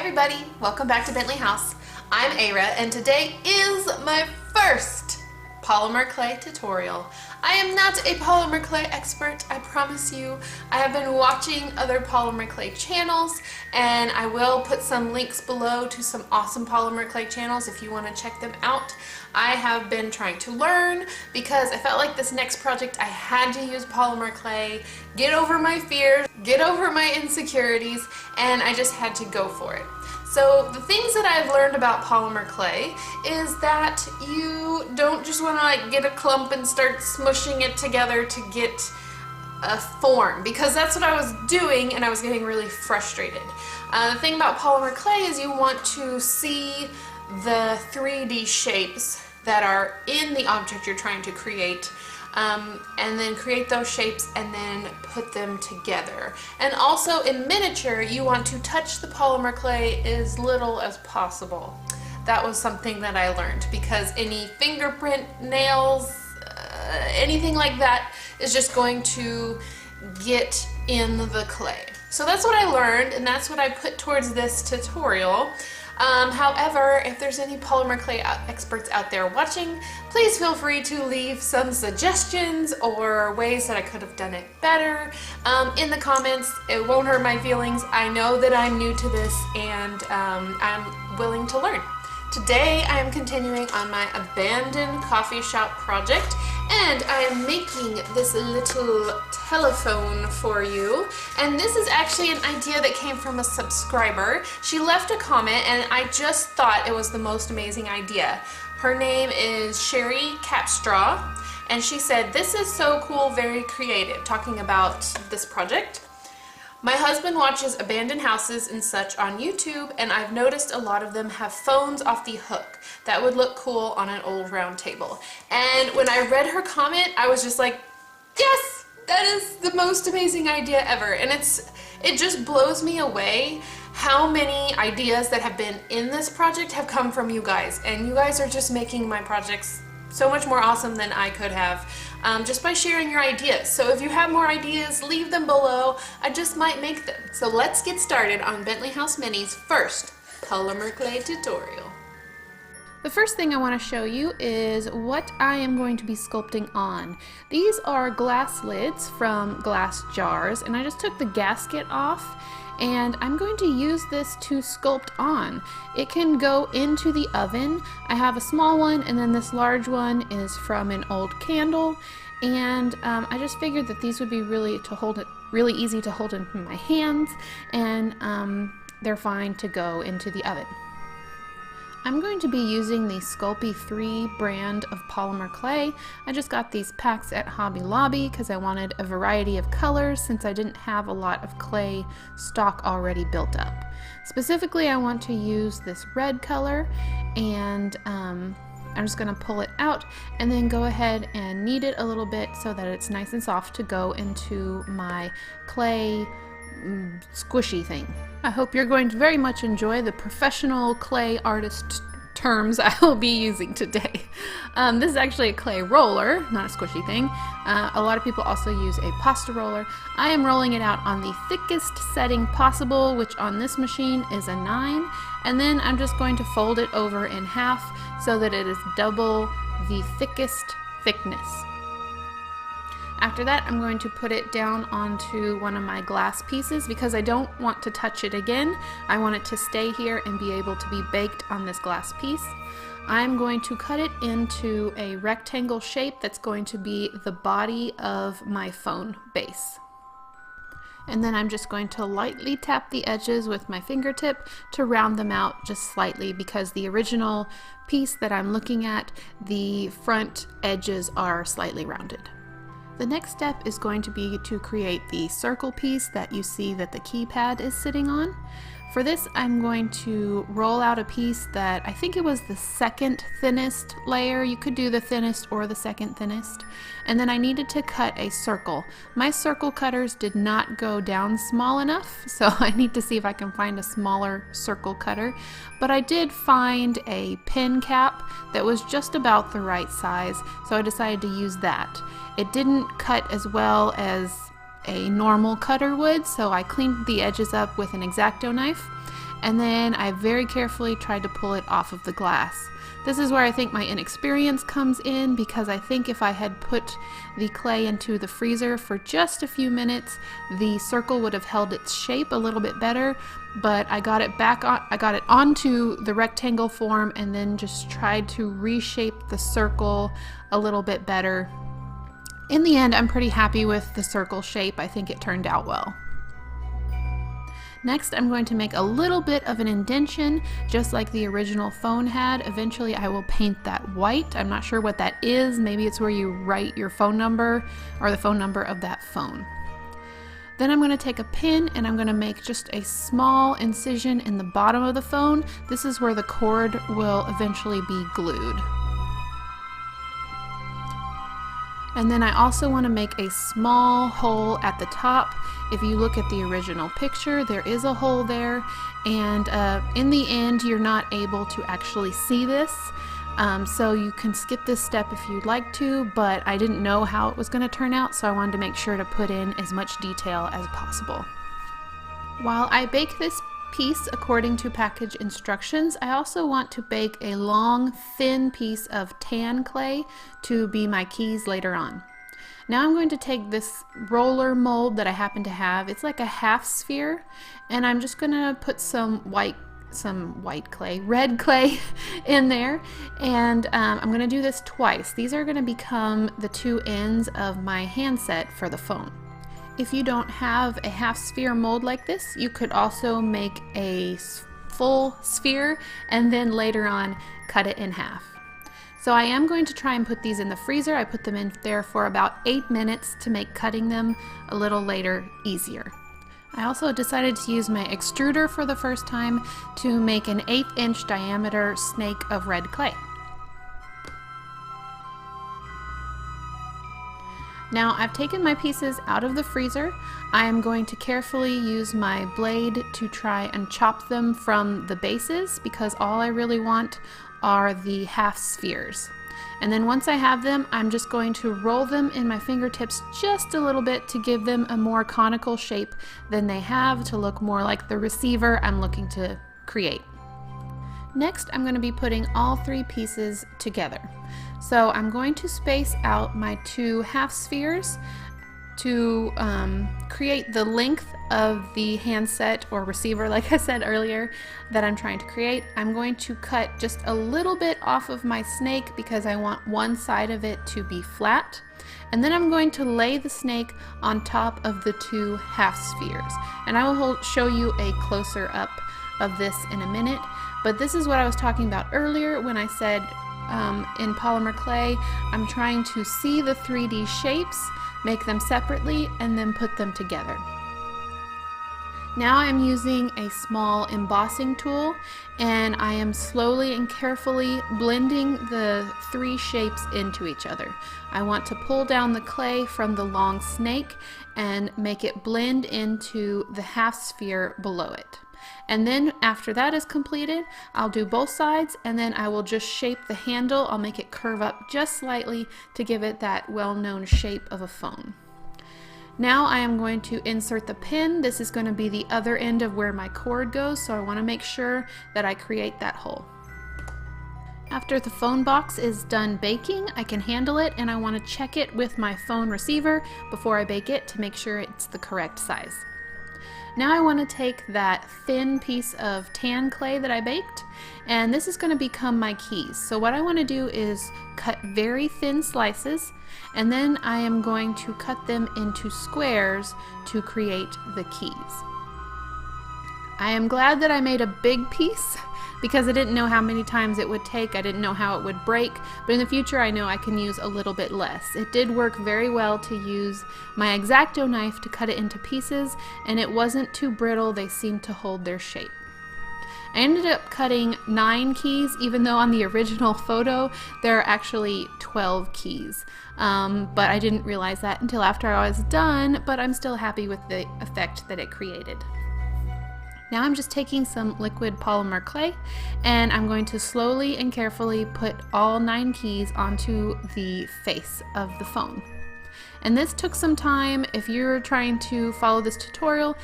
everybody, welcome back to Bentley House. I'm Aira and today is my first polymer clay tutorial. I am not a polymer clay expert, I promise you. I have been watching other polymer clay channels and I will put some links below to some awesome polymer clay channels if you want to check them out. I have been trying to learn because I felt like this next project I had to use polymer clay, get over my fears, get over my insecurities, and I just had to go for it. So the things that I've learned about polymer clay is that you don't just want to like get a clump and start smushing it together to get a form, because that's what I was doing and I was getting really frustrated. The thing about polymer clay is you want to see the 3D shapes that are in the object you're trying to create, and then create those shapes and then put them together. And also in miniature, you want to touch the polymer clay as little as possible. That was something that I learned, because any fingerprint, nails, anything like that is just going to get in the clay. So that's what I learned, and that's what I put towards this tutorial. However, if there's any polymer clay experts out there watching, please feel free to leave some suggestions or ways that I could have done it better in the comments. It won't hurt my feelings. I know that I'm new to this and I'm willing to learn. Today I am continuing on my abandoned coffee shop project, and I am making this little telephone for you. And this is actually an idea that came from a subscriber. She left a comment and I just thought it was the most amazing idea. Her name is Sherry Capstraw, and she said, "This is so cool, very creative," talking about this project. "My husband watches abandoned houses and such on YouTube, and I've noticed a lot of them have phones off the hook. That would look cool on an old round table." And when I read her comment, I was just like, yes, that is the most amazing idea ever. And it just blows me away how many ideas that have been in this project have come from you guys. And you guys are just making my projects so much more awesome than I could have, just by sharing your ideas. So if you have more ideas, leave them below. I just might make them. So let's get started on Bentley House Mini's first polymer clay tutorial. The first thing I want to show you is what I am going to be sculpting on. These are glass lids from glass jars, and I just took the gasket off, and I'm going to use this to sculpt on. It can go into the oven. I have a small one, and then this large one is from an old candle, and I just figured that these would be really easy to hold in my hands, and they're fine to go into the oven. I'm going to be using the Sculpey 3 brand of polymer clay. I just got these packs at Hobby Lobby because I wanted a variety of colors since I didn't have a lot of clay stock already built up. Specifically, I want to use this red color, and I'm just going to pull it out and then go ahead and knead it a little bit so that it's nice and soft to go into my clay squishy thing. I hope you're going to very much enjoy the professional clay artist terms I will be using today. This is actually a clay roller, not a squishy thing. A lot of people also use a pasta roller. I am rolling it out on the thickest setting possible, which on this machine is a 9, and then I'm just going to fold it over in half so that it is double the thickest thickness. After that, I'm going to put it down onto one of my glass pieces because I don't want to touch it again. I want it to stay here and be able to be baked on this glass piece. I'm going to cut it into a rectangle shape that's going to be the body of my phone base. And then I'm just going to lightly tap the edges with my fingertip to round them out just slightly, because the original piece that I'm looking at, the front edges are slightly rounded. The next step is going to be to create the circle piece that you see that the keypad is sitting on. For this, I'm going to roll out a piece that I think it was the second thinnest layer. You could do the thinnest or the second thinnest. And then I needed to cut a circle. My circle cutters did not go down small enough, so I need to see if I can find a smaller circle cutter. But I did find a pin cap that was just about the right size, so I decided to use that. It didn't cut as well as a normal cutter would, so I cleaned the edges up with an X-Acto knife, and then I very carefully tried to pull it off of the glass. This is where I think my inexperience comes in, because I think if I had put the clay into the freezer for just a few minutes, the circle would have held its shape a little bit better, but I got it back on, I got it onto the rectangle form and then just tried to reshape the circle a little bit better. In the end, I'm pretty happy with the circle shape. I think it turned out well. Next, I'm going to make a little bit of an indentation, just like the original phone had. Eventually, I will paint that white. I'm not sure what that is. Maybe it's where you write your phone number or the phone number of that phone. Then I'm going to take a pin and I'm going to make just a small incision in the bottom of the phone. This is where the cord will eventually be glued. And then I also want to make a small hole at the top. If you look at the original picture, there is a hole there, and in the end you're not able to actually see this, so you can skip this step if you'd like to, but I didn't know how it was going to turn out, so I wanted to make sure to put in as much detail as possible. While I bake this piece according to package instructions, I also want to bake a long, thin piece of tan clay to be my keys later on. Now I'm going to take this roller mold that I happen to have. It's like a half sphere, and I'm just going to put some red clay in there, and I'm going to do this twice. These are going to become the two ends of my handset for the phone. If you don't have a half sphere mold like this, you could also make a full sphere and then later on cut it in half. So I am going to try and put these in the freezer. I put them in there for about 8 minutes to make cutting them a little later easier. I also decided to use my extruder for the first time to make an 1/8" diameter snake of red clay. Now I've taken my pieces out of the freezer. I am going to carefully use my blade to try and chop them from the bases, because all I really want are the half spheres. And then once I have them, I'm just going to roll them in my fingertips just a little bit to give them a more conical shape than they have, to look more like the receiver I'm looking to create. Next, I'm going to be putting all 3 pieces together. So I'm going to space out my 2 half spheres to create the length of the handset or receiver, like I said earlier, that I'm trying to create. I'm going to cut just a little bit off of my snake because I want one side of it to be flat. And then I'm going to lay the snake on top of the 2 half spheres. And I will show you a closer up of this in a minute. But this is what I was talking about earlier when I said in polymer clay, I'm trying to see the 3D shapes, make them separately, and then put them together. Now I'm using a small embossing tool, and I am slowly and carefully blending the 3 shapes into each other. I want to pull down the clay from the long snake and make it blend into the half sphere below it. And then after that is completed, I'll do both sides, and then I will just shape the handle. I'll make it curve up just slightly to give it that well-known shape of a phone. Now I am going to insert the pin. This is going to be the other end of where my cord goes, so I want to make sure that I create that hole. After the phone box is done baking, I can handle it, and I want to check it with my phone receiver before I bake it to make sure it's the correct size. Now I want to take that thin piece of tan clay that I baked, and this is going to become my keys. So what I want to do is cut very thin slices, and then I am going to cut them into squares to create the keys. I am glad that I made a big piece because I didn't know how many times it would take. I didn't know how it would break, but in the future I know I can use a little bit less. It did work very well to use my X-Acto knife to cut it into pieces, and it wasn't too brittle. They seemed to hold their shape. I ended up cutting 9 keys, even though on the original photo there are actually 12 keys. But I didn't realize that until after I was done, but I'm still happy with the effect that it created. Now I'm just taking some liquid polymer clay, and I'm going to slowly and carefully put all 9 keys onto the face of the phone. And this took some time. If you're trying to follow this tutorial,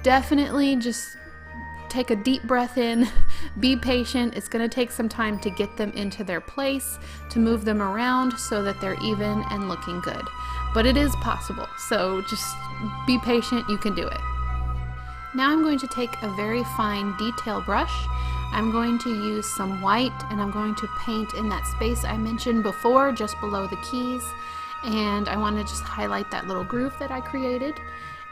definitely just take a deep breath in, be patient. It's going to take some time to get them into their place, to move them around so that they're even and looking good. But it is possible, so just be patient, you can do it. Now I'm going to take a very fine detail brush. I'm going to use some white and I'm going to paint in that space I mentioned before, just below the keys. And I want to just highlight that little groove that I created.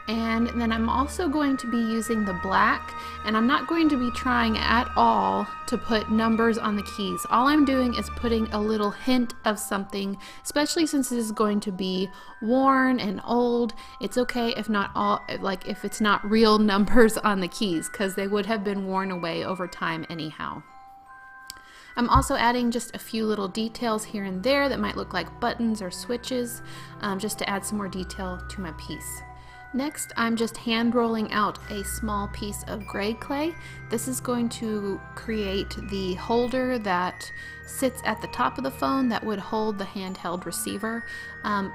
And then I'm also going to be using the black, and I'm not going to be trying at all to put numbers on the keys. All I'm doing is putting a little hint of something, especially since this is going to be worn and old. It's okay if not all, like if it's not real numbers on the keys, because they would have been worn away over time anyhow. I'm also adding just a few little details here and there that might look like buttons or switches, just to add some more detail to my piece. Next, I'm just hand rolling out a small piece of gray clay. This is going to create the holder that sits at the top of the phone that would hold the handheld receiver.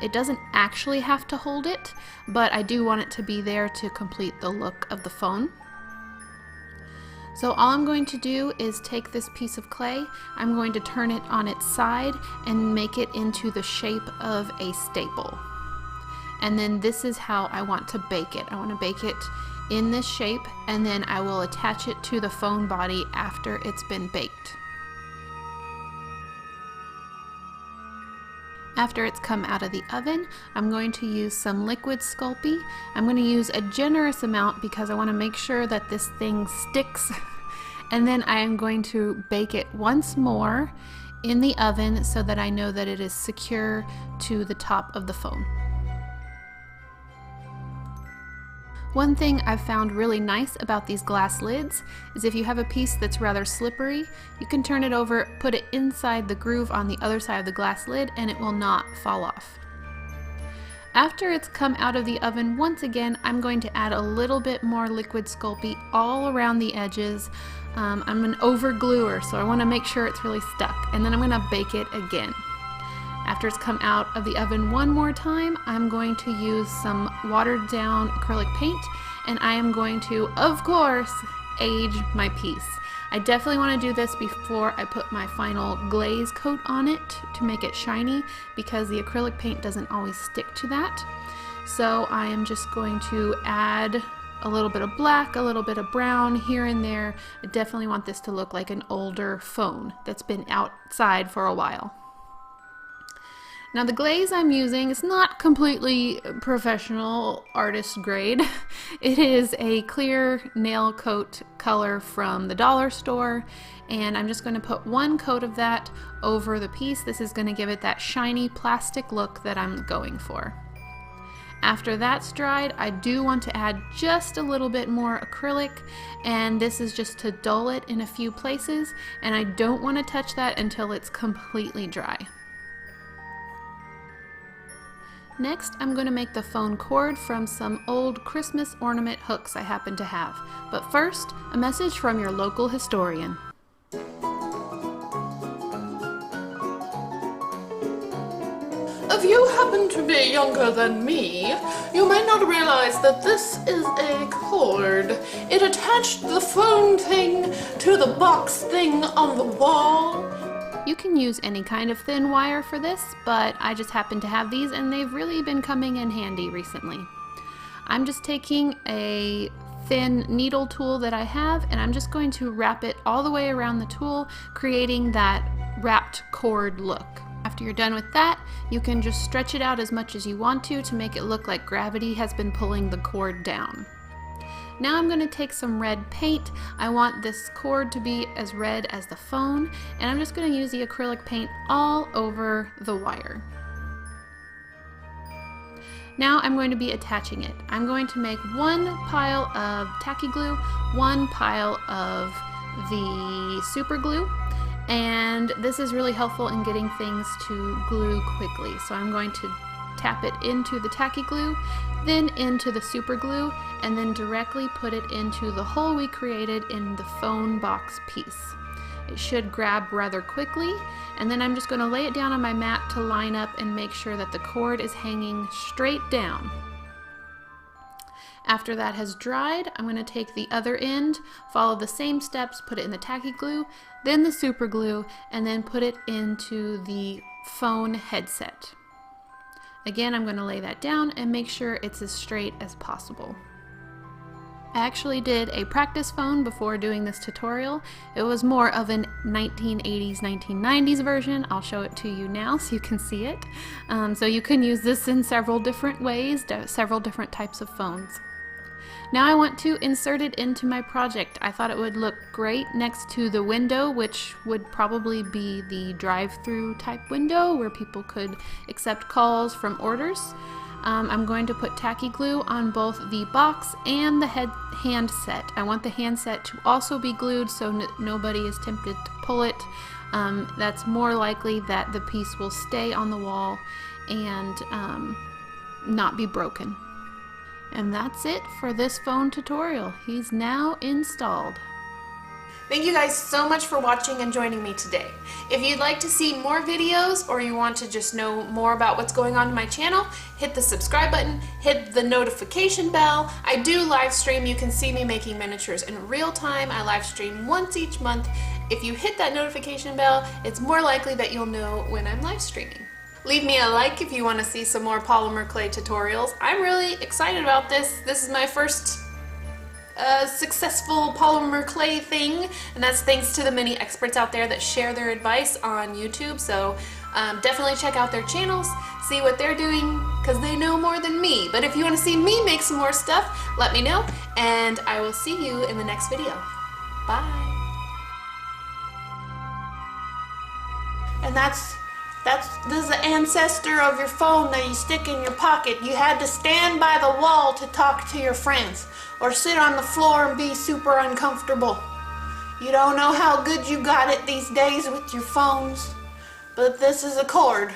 It doesn't actually have to hold it, but I do want it to be there to complete the look of the phone. So all I'm going to do is take this piece of clay, I'm going to turn it on its side and make it into the shape of a staple. And then this is how I want to bake it. I want to bake it in this shape, and then I will attach it to the phone body after it's been baked. After it's come out of the oven, I'm going to use some liquid Sculpey. I'm going to use a generous amount because I want to make sure that this thing sticks. And then I am going to bake it once more in the oven so that I know that it is secure to the top of the phone. One thing I've found really nice about these glass lids is if you have a piece that's rather slippery, you can turn it over, put it inside the groove on the other side of the glass lid, and it will not fall off. After it's come out of the oven, once again, I'm going to add a little bit more liquid Sculpey all around the edges. I'm an over gluer, so I want to make sure it's really stuck, and then I'm going to bake it again. After it's come out of the oven one more time, I'm going to use some watered down acrylic paint, and I am going to, of course, age my piece. I definitely want to do this before I put my final glaze coat on it to make it shiny, because the acrylic paint doesn't always stick to that. So I am just going to add a little bit of black, a little bit of brown here and there. I definitely want this to look like an older phone that's been outside for a while. Now the glaze I'm using is not completely professional artist grade. It is a clear nail coat color from the dollar store, and I'm just going to put one coat of that over the piece. This is going to give it that shiny plastic look that I'm going for. After that's dried, I do want to add just a little bit more acrylic, and this is just to dull it in a few places, and I don't want to touch that until it's completely dry. Next, I'm going to make the phone cord from some old Christmas ornament hooks I happen to have. But first, a message from your local historian. If you happen to be younger than me, you may not realize that this is a cord. It attached the phone thing to the box thing on the wall. You can use any kind of thin wire for this, but I just happen to have these and they've really been coming in handy recently. I'm just taking a thin needle tool that I have, and I'm just going to wrap it all the way around the tool, creating that wrapped cord look. After you're done with that, you can just stretch it out as much as you want to make it look like gravity has been pulling the cord down. Now I'm going to take some red paint. I want this cord to be as red as the phone, and I'm just going to use the acrylic paint all over the wire. Now I'm going to be attaching it. I'm going to make one pile of tacky glue, one pile of the super glue, and this is really helpful in getting things to glue quickly. So I'm going to tap it into the tacky glue, then into the super glue, and then directly put it into the hole we created in the phone box piece. It should grab rather quickly, and then I'm just going to lay it down on my mat to line up and make sure that the cord is hanging straight down. After that has dried, I'm going to take the other end, follow the same steps, put it in the tacky glue, then the super glue, and then put it into the phone headset. Again, I'm going to lay that down and make sure it's as straight as possible. I actually did a practice phone before doing this tutorial. It was more of an 1980s, 1990s version. I'll show it to you now so you can see it. So you can use this in several different ways, several different types of phones. Now I want to insert it into my project. I thought it would look great next to the window, which would probably be the drive-through type window where people could accept calls from orders. I'm going to put tacky glue on both the box and the handset. I want the handset to also be glued so nobody is tempted to pull it. That's more likely that the piece will stay on the wall and not be broken. And that's it for this phone tutorial. He's now installed. Thank you guys so much for watching and joining me today. If you'd like to see more videos or you want to just know more about what's going on in my channel, hit the subscribe button, hit the notification bell. I do live stream. You can see me making miniatures in real time. I live stream once each month. If you hit that notification bell, it's more likely that you'll know when I'm live streaming. Leave me a like if you want to see some more polymer clay tutorials. I'm really excited about this. This is my first successful polymer clay thing, and that's thanks to the many experts out there that share their advice on YouTube. So definitely check out their channels, see what they're doing, because they know more than me. But if you want to see me make some more stuff, let me know, and I will see you in the next video. Bye. And this is the ancestor of your phone that you stick in your pocket. You had to stand by the wall to talk to your friends, or sit on the floor and be super uncomfortable. You don't know how good you got it these days with your phones, but this is a cord.